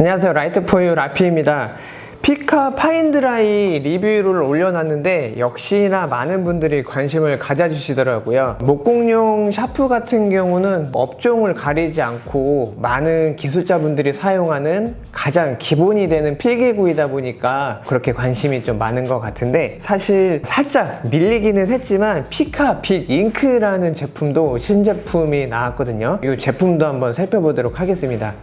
안녕하세요. 라이트포유 라피입니다. 피카 파인드라이 리뷰를 올려놨는데 역시나 많은 분들이 관심을 가져주시더라고요. 목공용 샤프 같은 경우는 업종을 가리지 않고 많은 기술자분들이 사용하는 가장 기본이 되는 필기구이다 보니까 그렇게 관심이 좀 많은 것 같은데, 사실 살짝 밀리기는 했지만 피카 빅 잉크라는 제품도 신제품이 나왔거든요. 이 제품도 한번 살펴보도록 하겠습니다.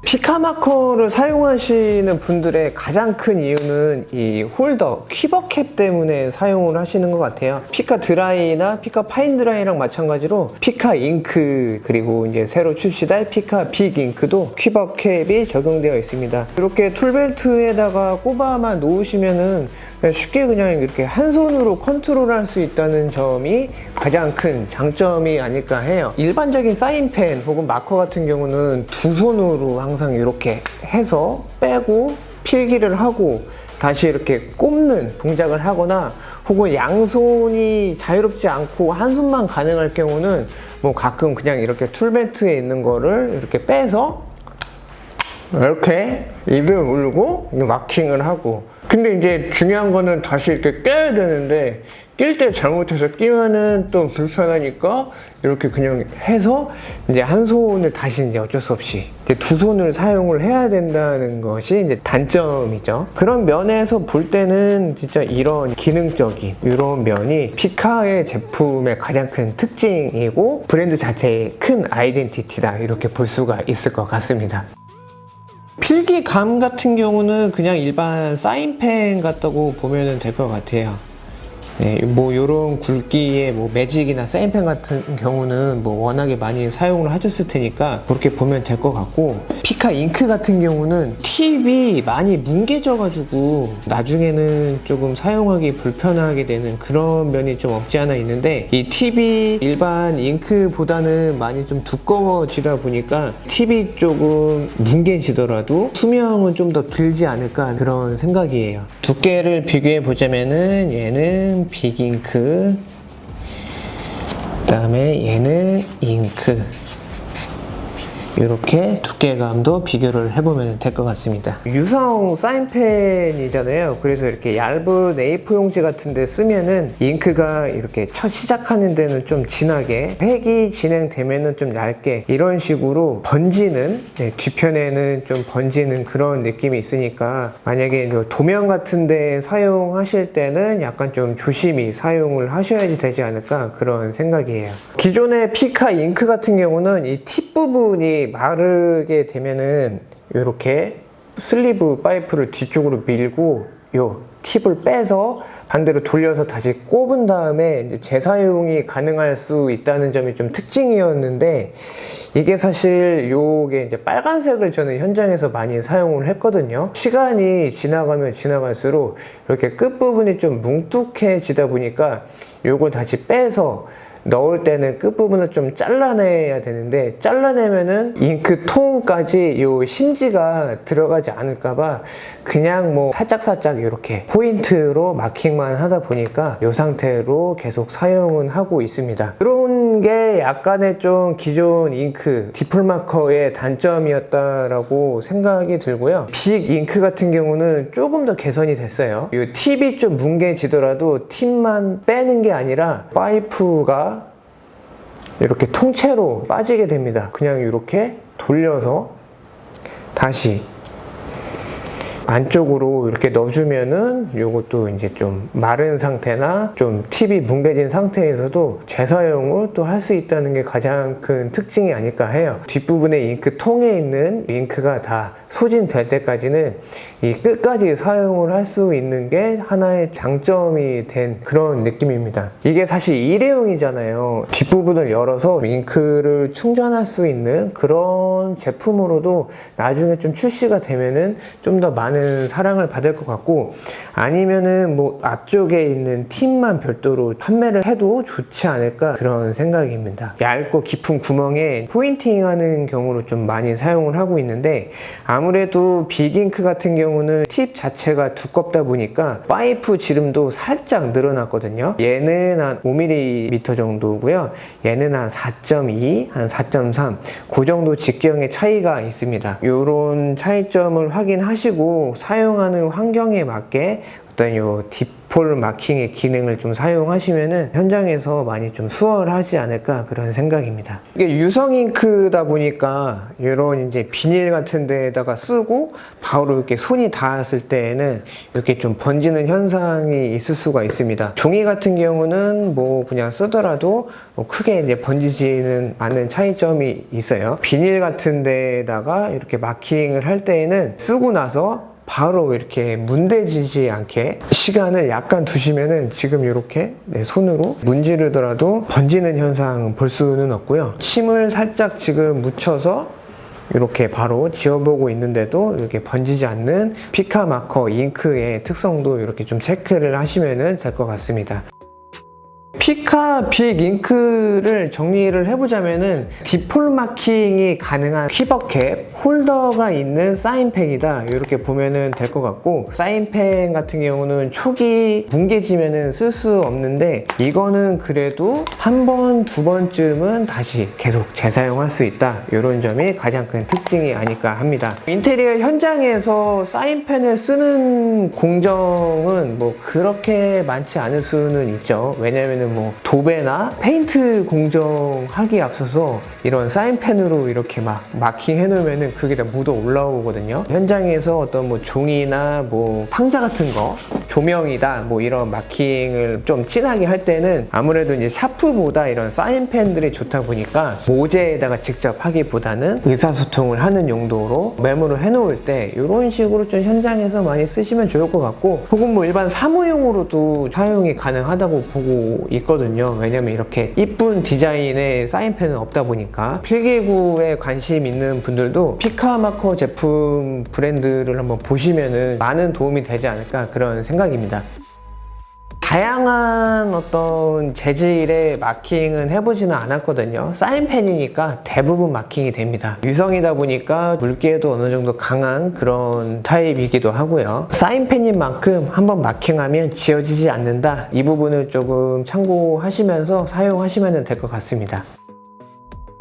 피카 마커를 사용하시는 분들의 가장 큰 이유는 이 홀더, 퀴버캡 때문에 사용을 하시는 것 같아요. 피카 드라이나 피카 파인 드라이랑 마찬가지로 피카 잉크, 그리고 이제 새로 출시될 피카 빅 잉크도 퀴버캡이 적용되어 있습니다. 이렇게 툴벨트에다가 꼽아만 놓으시면은 쉽게 그냥 이렇게 한 손으로 컨트롤할 수 있다는 점이 가장 큰 장점이 아닐까 해요. 일반적인 사인펜 혹은 마커 같은 경우는 두 손으로 항상 이렇게 해서 빼고 필기를 하고 다시 이렇게 꼽는 동작을 하거나, 혹은 양손이 자유롭지 않고 한 손만 가능할 경우는 뭐 가끔 그냥 이렇게 툴벨트에 있는 거를 이렇게 빼서 이렇게 입을 물고 마킹을 하고, 근데 이제 중요한 거는 다시 이렇게 껴야 되는데 낄 때 잘못해서 끼면은 또 불편하니까 이렇게 그냥 해서 이제 한 손을 다시 이제 어쩔 수 없이 이제 두 손을 사용을 해야 된다는 것이 이제 단점이죠. 그런 면에서 볼 때는 진짜 이런 기능적인 이런 면이 피카의 제품의 가장 큰 특징이고 브랜드 자체의 큰 아이덴티티다, 이렇게 볼 수가 있을 것 같습니다. 필기감 같은 경우는 그냥 일반 사인펜 같다고 보면 될 것 같아요. 네, 뭐 요런 굵기의 뭐 매직이나 사인펜 같은 경우는 뭐 워낙에 많이 사용을 하셨을 테니까 그렇게 보면 될 것 같고, 피카 잉크 같은 경우는 팁이 많이 뭉개져 가지고 나중에는 조금 사용하기 불편하게 되는 그런 면이 좀 없지 않아 있는데, 이 팁이 일반 잉크보다는 많이 좀 두꺼워지다 보니까 팁이 조금 뭉개지더라도 수명은 좀 더 길지 않을까, 그런 생각이에요. 두께를 비교해 보자면은 얘는 빅 잉크, 그 다음에 얘는 잉크, 이렇게 두께감도 비교를 해보면 될 것 같습니다. 유성 사인펜이잖아요. 그래서 이렇게 얇은 A4 용지 같은 데 쓰면은 잉크가 이렇게 첫 시작하는 데는 좀 진하게, 색이 진행되면은 좀 얇게, 이런 식으로 번지는, 뒤편에는 좀 번지는 그런 느낌이 있으니까 만약에 도면 같은 데 사용하실 때는 약간 좀 조심히 사용을 하셔야지 되지 않을까, 그런 생각이에요. 기존의 피카 잉크 같은 경우는 이 팁 부분이 마르게 되면은 이렇게 슬리브 파이프를 뒤쪽으로 밀고 요 팁을 빼서 반대로 돌려서 다시 꼽은 다음에 이제 재사용이 가능할 수 있다는 점이 좀 특징이었는데, 이게 사실 요게 이제 빨간색을 저는 현장에서 많이 사용을 했거든요. 시간이 지나가면 지나갈수록 이렇게 끝부분이 좀 뭉툭해지다 보니까 요거 다시 빼서 넣을 때는 끝부분을 좀 잘라내야 되는데, 잘라내면은 잉크통까지 요 심지가 들어가지 않을까봐 그냥 뭐 살짝살짝 이렇게 포인트로 마킹만 하다 보니까 요 상태로 계속 사용은 하고 있습니다. 그런 게 약간의 좀 기존 잉크 디플마커의 단점이었다라고 생각이 들고요. 빅 잉크 같은 경우는 조금 더 개선이 됐어요. 이 팁이 좀 뭉개지더라도 팁만 빼는 게 아니라 파이프가 이렇게 통째로 빠지게 됩니다. 그냥 이렇게 돌려서 다시 안쪽으로 이렇게 넣어주면은 요것도 이제 좀 마른 상태나 좀 팁이 뭉개진 상태에서도 재사용을 또 할 수 있다는 게 가장 큰 특징이 아닐까 해요. 뒷부분에 잉크 통에 있는 잉크가 다 소진될 때까지는 이 끝까지 사용을 할 수 있는 게 하나의 장점이 된 그런 느낌입니다. 이게 사실 일회용이잖아요. 뒷부분을 열어서 잉크를 충전할 수 있는 그런 제품으로도 나중에 좀 출시가 되면은 좀 더 많은 많은 사랑을 받을 것 같고, 아니면은 뭐 앞쪽에 있는 팁만 별도로 판매를 해도 좋지 않을까 그런 생각입니다. 얇고 깊은 구멍에 포인팅 하는 경우로 좀 많이 사용을 하고 있는데, 아무래도 빅잉크 같은 경우는 팁 자체가 두껍다 보니까 파이프 지름도 살짝 늘어났거든요. 얘는 한 5mm 정도고요. 얘는 한 4.2, 한 4.3, 그 정도 직경의 차이가 있습니다. 이런 차이점을 확인하시고 사용하는 환경에 맞게 어떤 요 딥홀 마킹의 기능을 좀 사용하시면은 현장에서 많이 좀 수월하지 않을까 그런 생각입니다. 이게 유성 잉크다 보니까 이런 이제 비닐 같은 데다가 쓰고 바로 이렇게 손이 닿았을 때에는 이렇게 좀 번지는 현상이 있을 수가 있습니다. 종이 같은 경우는 뭐 그냥 쓰더라도 뭐 크게 이제 번지지는 않는 차이점이 있어요. 비닐 같은 데다가 이렇게 마킹을 할 때에는 쓰고 나서 바로 이렇게 문대지지 않게 시간을 약간 두시면은 지금 이렇게 내 손으로 문지르더라도 번지는 현상 볼 수는 없고요. 침을 살짝 지금 묻혀서 이렇게 바로 지워보고 있는데도 이렇게 번지지 않는 피카 마커 잉크의 특성도 이렇게 좀 체크를 하시면 될 것 같습니다. 피카 빅 잉크를 정리를 해보자면은 딥홀 마킹이 가능한 퀴버캡 홀더가 있는 사인펜이다, 이렇게 보면은 될 것 같고, 사인펜 같은 경우는 촉이 뭉개지면은 쓸 수 없는데 이거는 그래도 한 번, 두 번쯤은 다시 계속 재사용할 수 있다, 이런 점이 가장 큰 특징이 아닐까 합니다. 인테리어 현장에서 사인펜을 쓰는 공정은 뭐 그렇게 많지 않을 수는 있죠. 왜냐면은 뭐 도배나 페인트 공정하기에 앞서서 이런 사인펜으로 이렇게 막 마킹 해놓으면은 그게 다 묻어 올라오거든요. 현장에서 어떤 뭐 종이나 뭐 상자 같은 거, 조명이다, 뭐 이런 마킹을 좀 진하게 할 때는 아무래도 이제 샤프보다 이런 사인펜들이 좋다 보니까 모재에다가 직접 하기보다는 의사소통을 하는 용도로 메모를 해놓을 때 이런 식으로 좀 현장에서 많이 쓰시면 좋을 것 같고, 혹은 뭐 일반 사무용으로도 사용이 가능하다고 보고 있거든요. 왜냐면 이렇게 이쁜 디자인의 사인펜은 없다 보니까. 필기구에 관심 있는 분들도 피카 마커 제품 브랜드를 한번 보시면은 많은 도움이 되지 않을까 그런 생각입니다. 다양한 어떤 재질의 마킹은 해보지는 않았거든요. 사인펜이니까 대부분 마킹이 됩니다. 유성이다 보니까 물기에도 어느 정도 강한 그런 타입이기도 하고요. 사인펜인 만큼 한번 마킹하면 지워지지 않는다, 이 부분을 조금 참고하시면서 사용하시면 될 것 같습니다.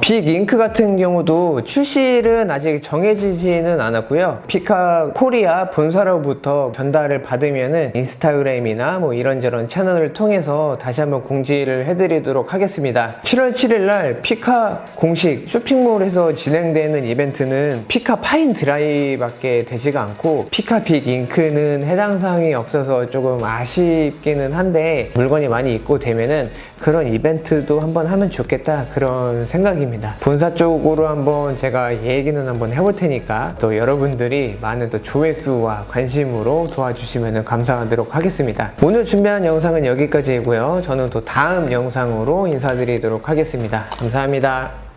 빅 잉크 같은 경우도 출시일은 아직 정해지지는 않았고요. 피카 코리아 본사로부터 전달을 받으면은 인스타그램이나 뭐 이런저런 채널을 통해서 다시 한번 공지를 해드리도록 하겠습니다. 7월 7일 날 피카 공식 쇼핑몰에서 진행되는 이벤트는 피카 파인 드라이밖에 되지가 않고, 피카 빅 잉크는 해당 사항이 없어서 조금 아쉽기는 한데 물건이 많이 입고 되면은 그런 이벤트도 한번 하면 좋겠다 그런 생각입니다. 본사 쪽으로 한번 제가 얘기는 한번 해볼 테니까 또 여러분들이 많은 또 조회수와 관심으로 도와주시면 감사하도록 하겠습니다. 오늘 준비한 영상은 여기까지이고요. 저는 또 다음 영상으로 인사드리도록 하겠습니다. 감사합니다.